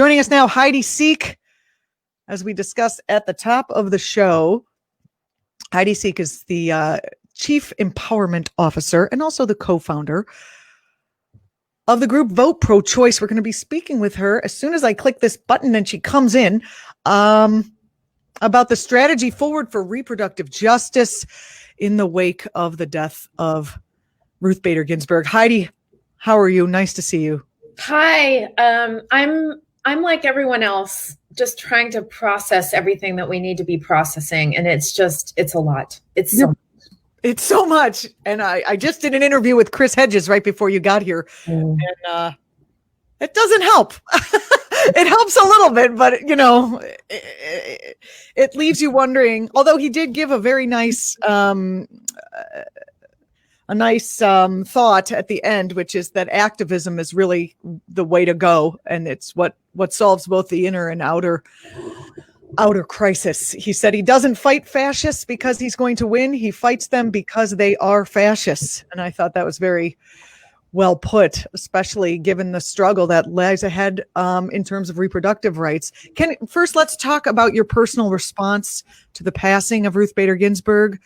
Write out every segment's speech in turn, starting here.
Joining us now, Heidi Sieck. As we discussed at the top of the show, Heidi Sieck is the Chief Empowerment Officer and also the co-founder of the group Vote Pro-Choice. We're going to be speaking with her as soon as I click this button and she comes in about the strategy forward for reproductive justice in the wake of the death of Ruth Bader Ginsburg. Heidi, how are you? Nice to see you. Hi. I'm like everyone else, just trying to process everything that we need to be processing. And it's a lot. It's so much. And I just did an interview with Chris Hedges right before you got here. And it doesn't help. It helps a little bit, but it leaves you wondering, although he did give a very nice thought at the end, which is that activism is really the way to go. And it's what solves both the inner and outer crisis. He said he doesn't fight fascists because he's going to win. He fights them because they are fascists. And I thought that was very well put, especially given the struggle that lies ahead in terms of reproductive rights. First, let's talk about your personal response to the passing of Ruth Bader Ginsburg.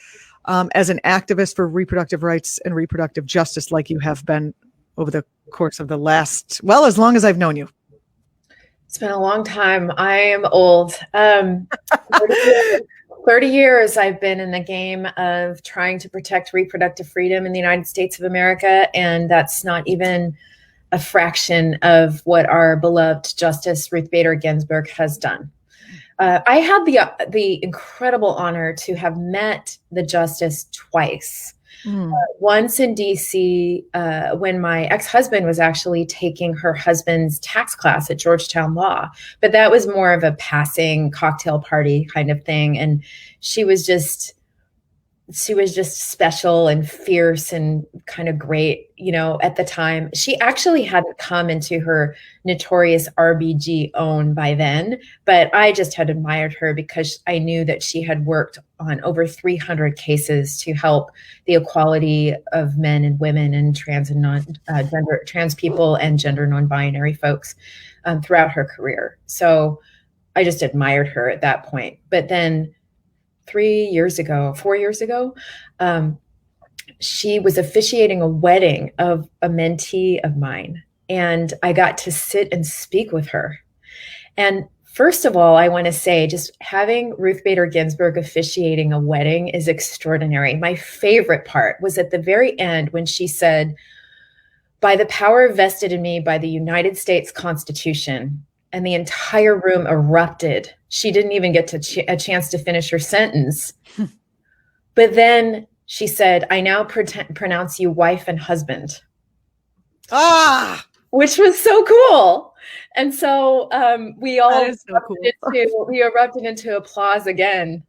As an activist for reproductive rights and reproductive justice, like you have been over the course of the last, as long as I've known you. It's been a long time. I am old. 30 years I've been in the game of trying to protect reproductive freedom in the United States of America, and that's not even a fraction of what our beloved Justice Ruth Bader Ginsburg has done. I had the incredible honor to have met the justice twice. Once in DC when my ex-husband was actually taking her husband's tax class at Georgetown Law, but that was more of a passing cocktail party kind of thing. And she was just special and fierce and kind of great, at the time. She actually hadn't come into her notorious RBG own by then, but I just had admired her because I knew that she had worked on over 300 cases to help the equality of men and women and trans people and gender non-binary folks throughout her career. So I just admired her at that point. But then 4 years ago, she was officiating a wedding of a mentee of mine, and I got to sit and speak with her. And first of all, I want to say just having Ruth Bader Ginsburg officiating a wedding is extraordinary. My favorite part was at the very end when she said, "By the power vested in me by the United States Constitution," and the entire room erupted. She didn't even get a chance to finish her sentence. But then she said, "I now pronounce you wife and husband." Which was so cool. And so we erupted into applause again.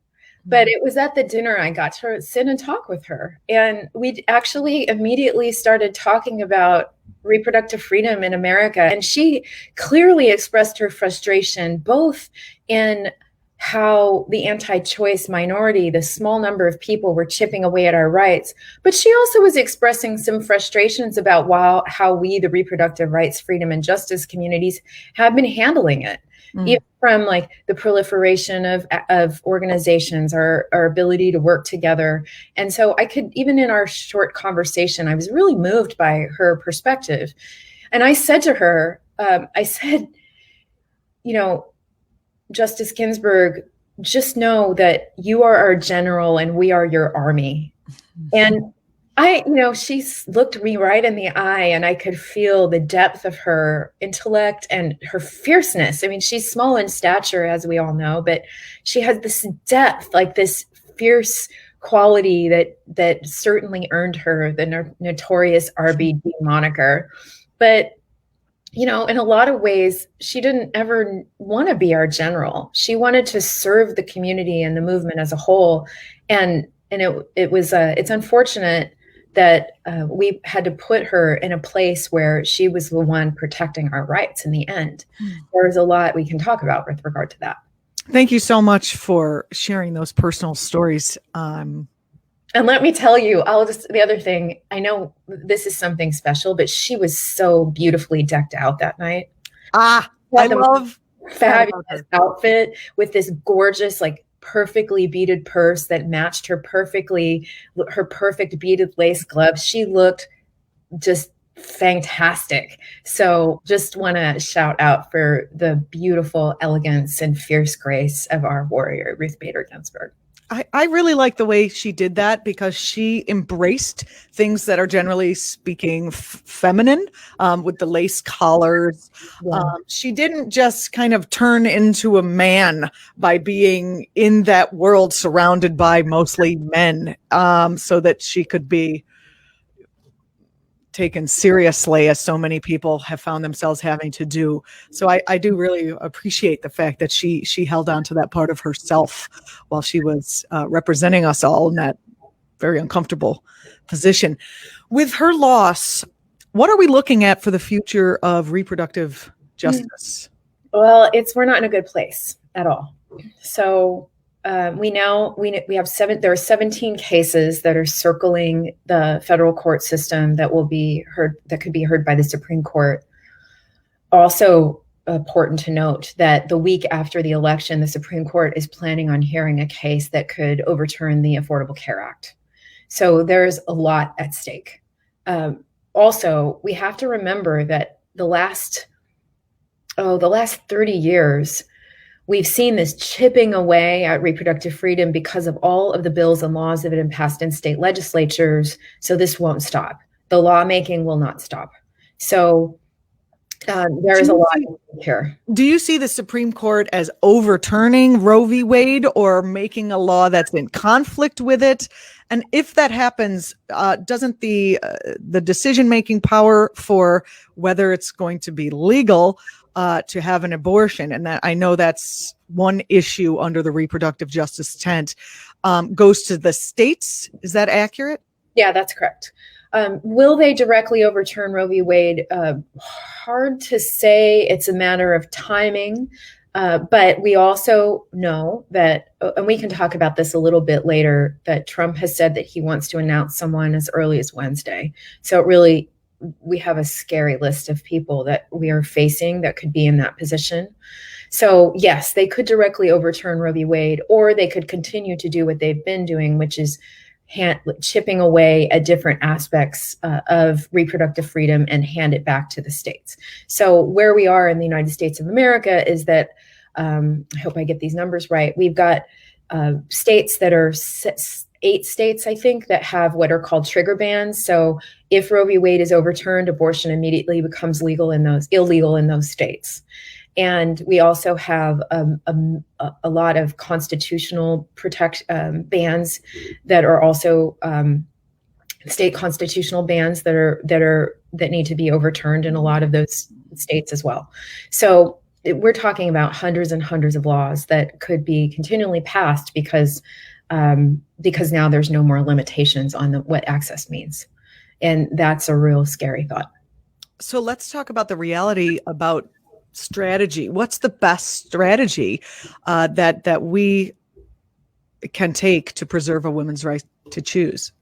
But it was at the dinner I got to sit and talk with her. And we actually immediately started talking about reproductive freedom in America. And she clearly expressed her frustration, both in how the anti-choice minority, the small number of people, were chipping away at our rights. But she also was expressing some frustrations about how we, the reproductive rights, freedom, and justice communities, have been handling it. Even from like the proliferation of organizations, our ability to work together. And so I could, even in our short conversation, I was really moved by her perspective. And I said to her, Justice Ginsburg, just know that you are our general and we are your army. And she looked me right in the eye, and I could feel the depth of her intellect and her fierceness. I mean, she's small in stature, as we all know, but she has this depth, like this fierce quality that certainly earned her the notorious RBG moniker. But, in a lot of ways, she didn't ever want to be our general. She wanted to serve the community and the movement as a whole. And it's unfortunate that we had to put her in a place where she was the one protecting our rights in the end. There's a lot we can talk about with regard to that. Thank you so much for sharing those personal stories. And let me tell you, the other thing, I know this is something special, but she was so beautifully decked out that night. I love fabulous outfit with this gorgeous, like perfectly beaded purse that matched her perfect beaded lace gloves. She looked just fantastic. So just want to shout out for the beautiful elegance and fierce grace of our warrior, Ruth Bader Ginsburg. I really like the way she did that because she embraced things that are generally speaking feminine, with the lace collars. Yeah. She didn't just kind of turn into a man by being in that world surrounded by mostly men, so that she could be taken seriously, as so many people have found themselves having to do. So I do really appreciate the fact that she held on to that part of herself while she was representing us all in that very uncomfortable position. With her loss, what are we looking at for the future of reproductive justice? Well, we're not in a good place at all. So we have there are 17 cases that are circling the federal court system that could be heard by the Supreme Court. Also important to note that the week after the election, the Supreme Court is planning on hearing a case that could overturn the Affordable Care Act. So there's a lot at stake. Also, we have to remember that the last 30 years, we've seen this chipping away at reproductive freedom because of all of the bills and laws that have been passed in state legislatures. So this won't stop. The lawmaking will not stop. So there is a lot here. Do you see the Supreme Court as overturning Roe v. Wade or making a law that's in conflict with it? And if that happens, doesn't the decision-making power for whether it's going to be legal to have an abortion, and that I know that's one issue under the reproductive justice tent, goes to the states? Is that accurate? Yeah, that's correct. Will they directly overturn Roe v. Wade? Hard to say. It's a matter of timing. But we also know that, and we can talk about this a little bit later, that Trump has said that he wants to announce someone as early as Wednesday. So really, we have a scary list of people that we are facing that could be in that position. So yes, they could directly overturn Roe v. Wade, or they could continue to do what they've been doing, which is chipping away at different aspects of reproductive freedom and hand it back to the states. So where we are in the United States of America is that, I hope I get these numbers right, we've got states that are 8 states, I think, that have what are called trigger bans. So if Roe v. Wade is overturned, abortion immediately becomes illegal in those states. And we also have a lot of constitutional bans that are also state constitutional bans that need to be overturned in a lot of those states as well. So we're talking about hundreds and hundreds of laws that could be continually passed because now there's no more limitations on what access means, and that's a real scary thought. So let's talk about the reality about strategy. What's the best strategy that we can take to preserve a woman's right to choose?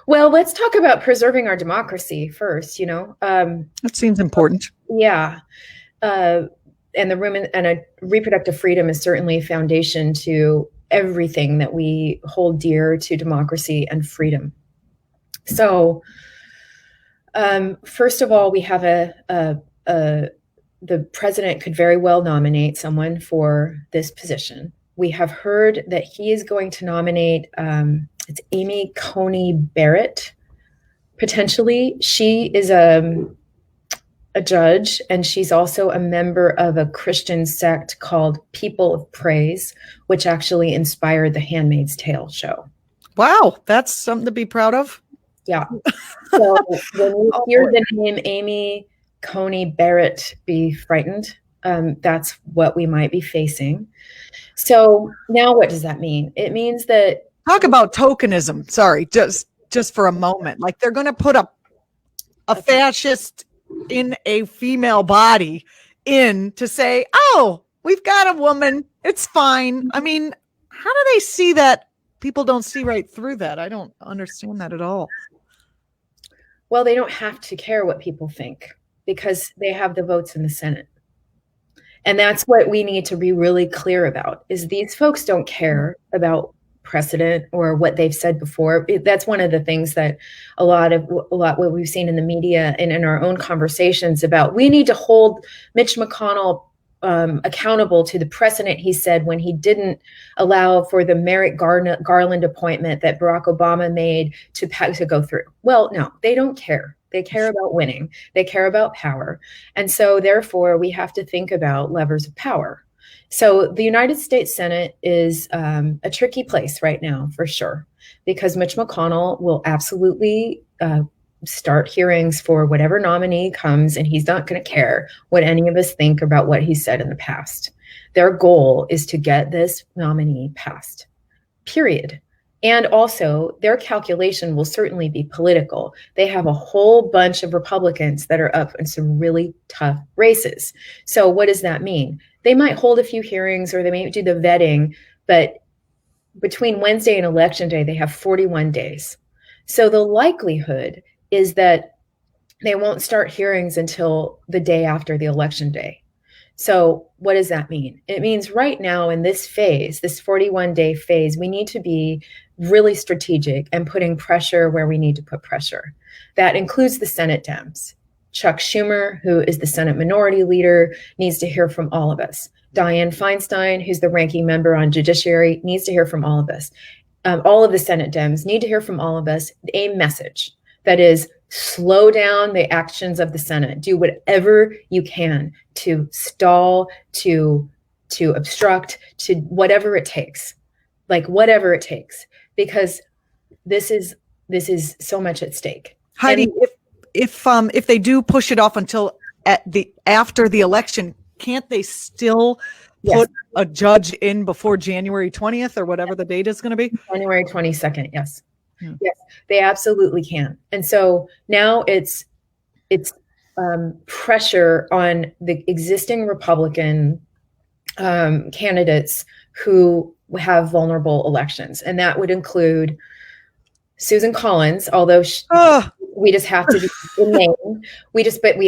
Well, let's talk about preserving our democracy first. That seems important. Yeah, and reproductive freedom is certainly a foundation to everything that we hold dear to democracy and freedom. So, first of all, we have the president could very well nominate someone for this position. We have heard that he is going to nominate, it's Amy Coney Barrett, potentially. She is a judge, and she's also a member of a Christian sect called People of Praise, which actually inspired the Handmaid's Tale show. Wow, that's something to be proud of. Yeah. So when you hear the name Amy Coney Barrett, be frightened. That's what we might be facing. So now what does that mean? It means that... Talk about tokenism. Sorry, just for a moment. Like they're going to put a fascist in a female body in to say, oh, we've got a woman. It's fine. I mean, how do they see that? People don't see right through that. I don't understand that at all. Well, they don't have to care what people think, because they have the votes in the Senate. And that's what we need to be really clear about, is these folks don't care about precedent or what they've said before. That's one of the things that a lot what we've seen in the media and in our own conversations about, we need to hold Mitch McConnell accountable to the precedent he said when he didn't allow for the Merrick Garland appointment that Barack Obama made to go through. Well, no, they don't care. They care about winning. They care about power. And so therefore, we have to think about levers of power. So the United States Senate is a tricky place right now, for sure, because Mitch McConnell will absolutely start hearings for whatever nominee comes, and he's not going to care what any of us think about what he said in the past. Their goal is to get this nominee passed, period. And also, their calculation will certainly be political. They have a whole bunch of Republicans that are up in some really tough races. So what does that mean? They might hold a few hearings or they may do the vetting, but between Wednesday and Election Day, they have 41 days. So the likelihood is that they won't start hearings until the day after the Election Day. So what does that mean? It means right now in this phase, this 41-day phase, we need to be really strategic and putting pressure where we need to put pressure. That includes the Senate Dems. Chuck Schumer, who is the Senate Minority Leader, needs to hear from all of us. Dianne Feinstein, who's the ranking member on Judiciary, needs to hear from all of us. All of the Senate Dems need to hear from all of us a message that is, slow down the actions of the Senate. Do whatever you can to stall, to obstruct, to whatever it takes, whatever it takes, because this is so much at stake. Heidi, and if they do push it off until after the election, can't they still put a judge in before January 20th or whatever the date is going to be? January 22nd, yes. Yes, they absolutely can. And so now it's pressure on the existing Republican candidates who have vulnerable elections. And that would include Susan Collins, although we just have to do the name.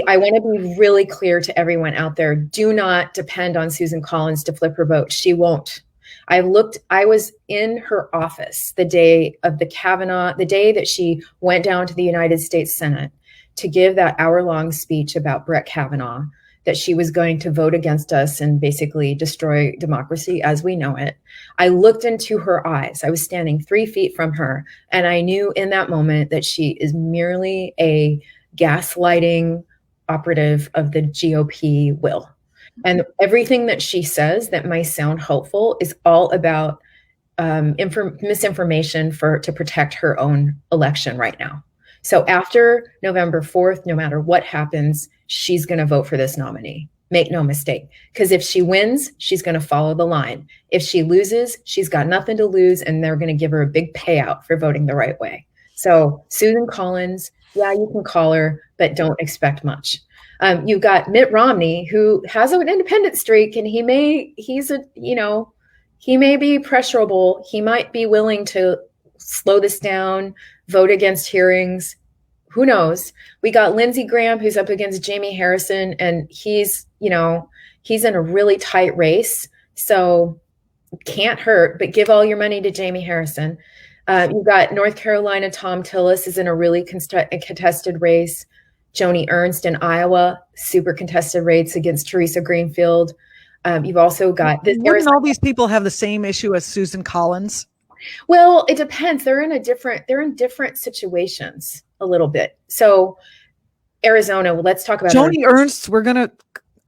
I want to be really clear to everyone out there. Do not depend on Susan Collins to flip her vote. She won't. I was in her office the day of the day that she went down to the United States Senate to give that hour-long speech about Brett Kavanaugh, that she was going to vote against us and basically destroy democracy as we know it. I looked into her eyes. I was standing 3 feet from her, and I knew in that moment that she is merely a gaslighting operative of the GOP will. And everything that she says that might sound hopeful is all about misinformation to protect her own election right now. So after November 4th, no matter what happens, she's going to vote for this nominee. Make no mistake. Because if she wins, she's going to follow the line. If she loses, she's got nothing to lose, and they're going to give her a big payout for voting the right way. So Susan Collins, yeah, you can call her, but don't expect much. You've got Mitt Romney, who has an independent streak, and he may be pressurable. He might be willing to slow this down, vote against hearings. Who knows? We got Lindsey Graham, who's up against Jamie Harrison, and he's in a really tight race. So can't hurt, but give all your money to Jamie Harrison. You've got North Carolina, Tom Tillis is in a really contested race. Joni Ernst in Iowa, super contested race against Teresa Greenfield. You've also got Wouldn't all these people have the same issue as Susan Collins? Well, it depends. They're in different situations a little bit. So Arizona, let's talk about Joni Ernst.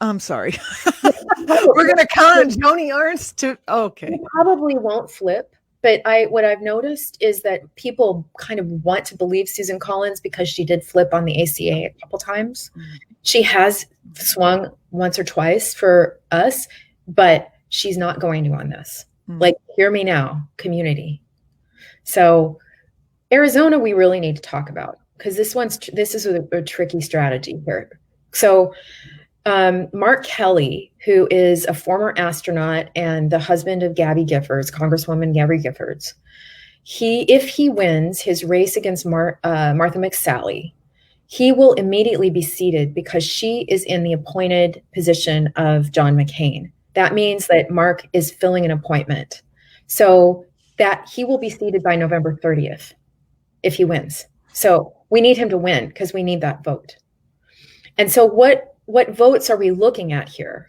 I'm sorry. We're going to count on Joni Ernst to, okay. It probably won't flip. But what I've noticed is that people kind of want to believe Susan Collins because she did flip on the ACA a couple times. She has swung once or twice for us, but she's not going to on this. Hear me now, community. So Arizona, we really need to talk about, because this is a tricky strategy here. So Mark Kelly, who is a former astronaut and the husband of Gabby Giffords, Congresswoman Gabby Giffords, if he wins his race against Martha McSally, he will immediately be seated because she is in the appointed position of John McCain. That means that Mark is filling an appointment. So that he will be seated by November 30th if he wins. So we need him to win because we need that vote. And so what votes are we looking at here?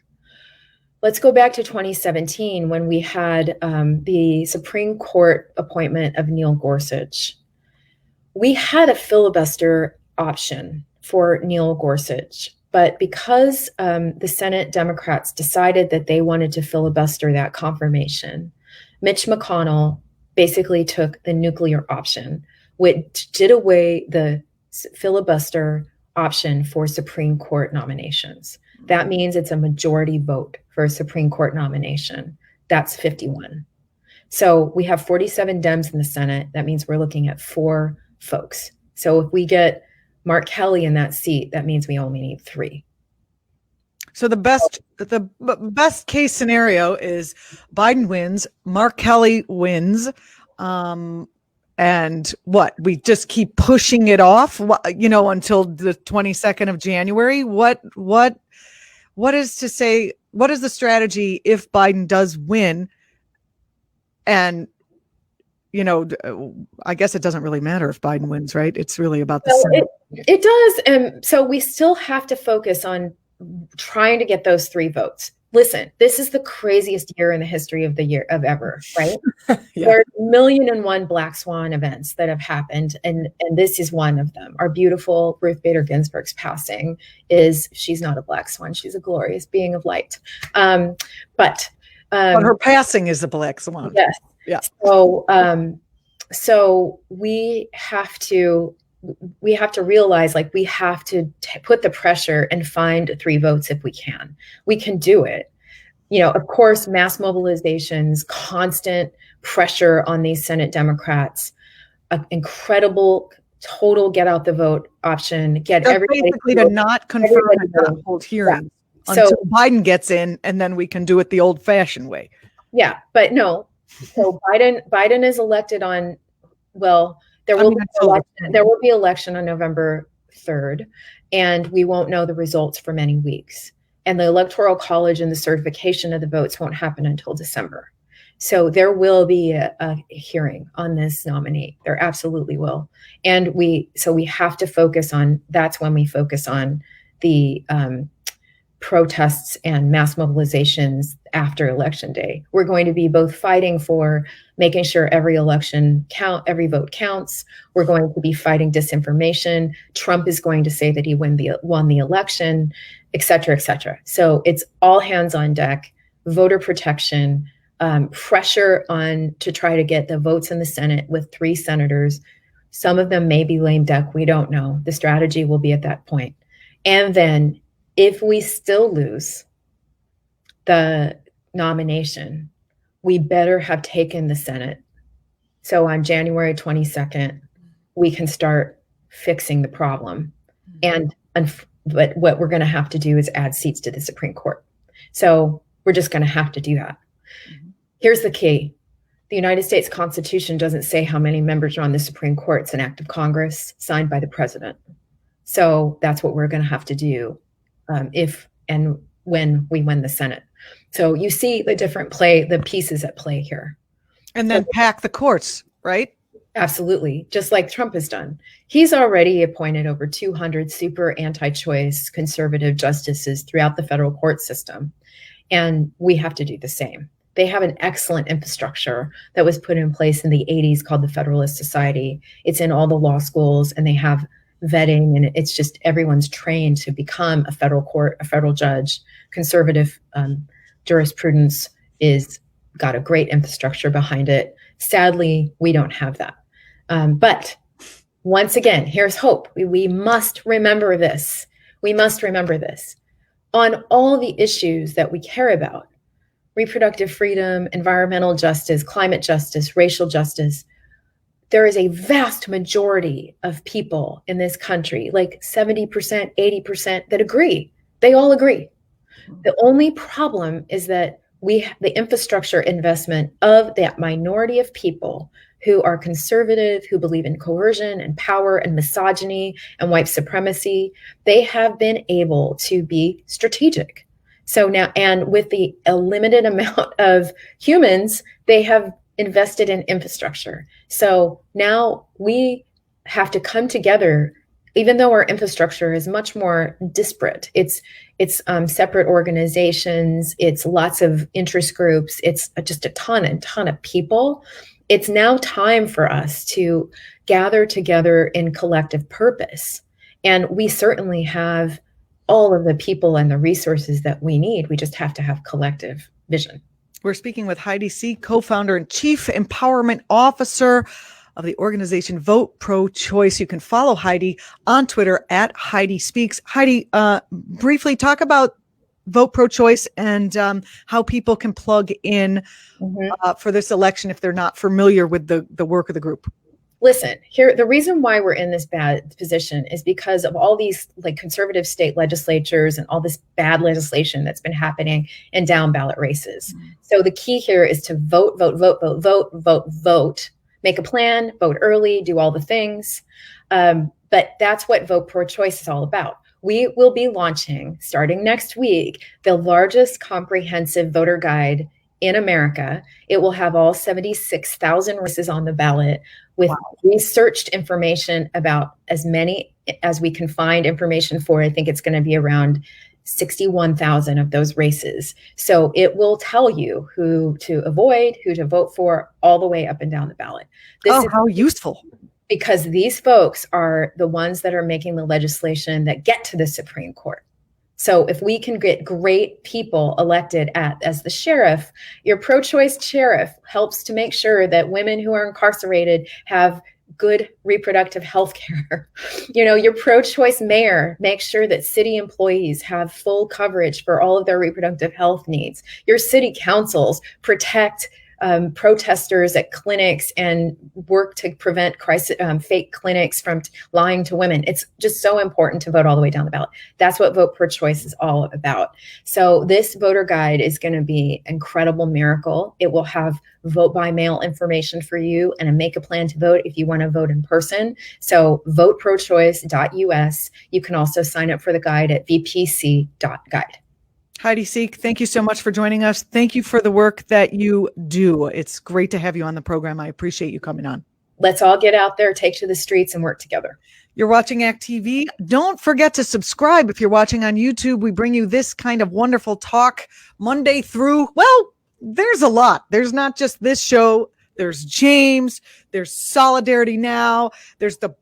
Let's go back to 2017 when we had the Supreme Court appointment of Neil Gorsuch. We had a filibuster option for Neil Gorsuch, but because the Senate Democrats decided that they wanted to filibuster that confirmation, Mitch McConnell basically took the nuclear option, which did away the filibuster option for Supreme Court nominations. That means it's a majority vote for a Supreme Court nomination. That's 51. So we have 47 Dems in the Senate. That means we're looking at 4 folks. So if we get Mark Kelly in that seat, that means we only need 3. So the best case scenario is Biden wins, Mark Kelly wins, and what, we just keep pushing it off, until the 22nd of January. What is to say? What is the strategy if Biden does win? And I guess it doesn't really matter if Biden wins, right? It's really about the Senate. It does, and so we still have to focus on trying to get those 3 votes. Listen, this is the craziest year in the history of ever, right? Yeah. There's 1,000,001 black swan events that have happened, and this is one of them. Our beautiful Ruth Bader Ginsburg's passing she's not a black swan; she's a glorious being of light. But her passing is a black swan. Yes. Yeah. So we have to realize, like, we have to put the pressure and find 3 votes if we can. We can do it. Of course, mass mobilizations, constant pressure on these Senate Democrats, an incredible total get out the vote option, get everybody basically to not confirm and not hold hearings until Biden gets in, and then we can do it the old-fashioned way. Yeah, but no. So Biden is elected on, there will be election on November 3rd, and we won't know the results for many weeks. And the Electoral College and the certification of the votes won't happen until December. So there will be a hearing on this nominee. There absolutely will. And we have to focus on, that's when we focus on the protests and mass mobilizations after Election Day. We're going to be both fighting for making sure every every vote counts. We're going to be fighting disinformation. Trump is going to say that he won the election, et cetera, et cetera. So it's all hands on deck, voter protection, pressure on to try to get the votes in the Senate with 3 senators. Some of them may be lame duck. We don't know. The strategy will be at that point. And then if we still lose the nomination, we better have taken the Senate. So on January 22nd, we can start fixing the problem. But what we're going to have to do is add seats to the Supreme Court. So we're just going to have to do that. Here's the key. The United States Constitution doesn't say how many members are on the Supreme Court. It's an act of Congress signed by the president. So that's what we're going to have to do if and when we win the Senate. So you see the pieces at play here. And then pack the courts, right? Absolutely. Just like Trump has done. He's already appointed over 200 super anti-choice conservative justices throughout the federal court system. And we have to do the same. They have an excellent infrastructure that was put in place in the 80s called the Federalist Society. It's in all the law schools, and they have vetting, and it's just everyone's trained to become a federal judge. Conservative jurisprudence is got a great infrastructure behind it. Sadly, we don't have that. But once again, here's hope. We must remember this. We must remember this. On all the issues that we care about, reproductive freedom, environmental justice, climate justice, racial justice, there is a vast majority of people in this country, like 70%, 80%, that agree. They all agree. The only problem is that the infrastructure investment of that minority of people who are conservative, who believe in coercion and power and misogyny and white supremacy, they have been able to be strategic. So now, and with a limited amount of humans, they have invested in infrastructure. So now we have to come together, even though our infrastructure is much more disparate. It's separate organizations, it's lots of interest groups, it's just a ton of people. It's now time for us to gather together in collective purpose. And we certainly have all of the people and the resources that we need. We just have to have collective vision. We're speaking with Heidi Sieck, co-founder and chief empowerment officer of the organization Vote Pro-Choice. You can follow Heidi on Twitter at Heidi Speaks. Heidi, briefly talk about Vote Pro-Choice and how people can plug in for this election if they're not familiar with the work of the group. Listen, here, the reason why we're in this bad position is because of all these like conservative state legislatures and all this bad legislation that's been happening in down ballot races. So the key here is to vote, make a plan, vote early, do all the things. But that's what Vote Pro-Choice is all about. We will be launching, starting next week, the largest comprehensive voter guide in America. It will have all 76,000 races on the ballot with researched information about as many as we can find information for. I think it's going to be around 61,000 of those races. So it will tell you who to avoid, who to vote for, all the way up and down the ballot. This is how useful. Because these folks are the ones that are making the legislation that get to the Supreme Court. So if we can get great people elected as the sheriff, your pro-choice sheriff helps to make sure that women who are incarcerated have good reproductive health care. Your pro-choice mayor makes sure that city employees have full coverage for all of their reproductive health needs. Your city councils protect protesters at clinics and work to prevent fake clinics from lying to women. It's just so important to vote all the way down the ballot. That's what Vote Pro-Choice is all about. So this voter guide is going to be an incredible miracle. It will have vote by mail information for you and a make a plan to vote if you want to vote in person. So voteprochoice.us. You can also sign up for the guide at vpc.guide. Heidi Sieck, thank you so much for joining us. Thank you for the work that you do. It's great to have you on the program. I appreciate you coming on. Let's all get out there, take to the streets, and work together. You're watching act.tv. Don't forget to subscribe if you're watching on YouTube. We bring you this kind of wonderful talk Monday through, there's a lot. There's not just this show. There's James. There's Solidarity Now. There's the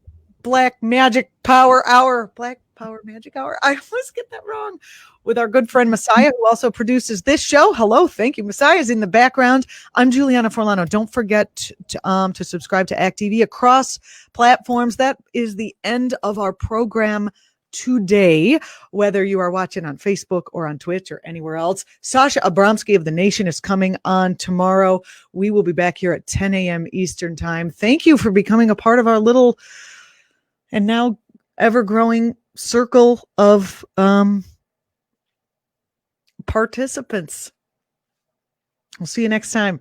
Black Magic Power Hour. Black Power Magic Hour. I always get that wrong. With our good friend Messiah, who also produces this show. Hello, thank you. Messiah is in the background. I'm Julianna Forlano. Don't forget to subscribe to act.tv across platforms. That is the end of our program today, whether you are watching on Facebook or on Twitch or anywhere else. Sasha Abramsky of The Nation is coming on tomorrow. We will be back here at 10 a.m. Eastern time. Thank you for becoming a part of our little and now ever-growing circle of participants. We'll see you next time.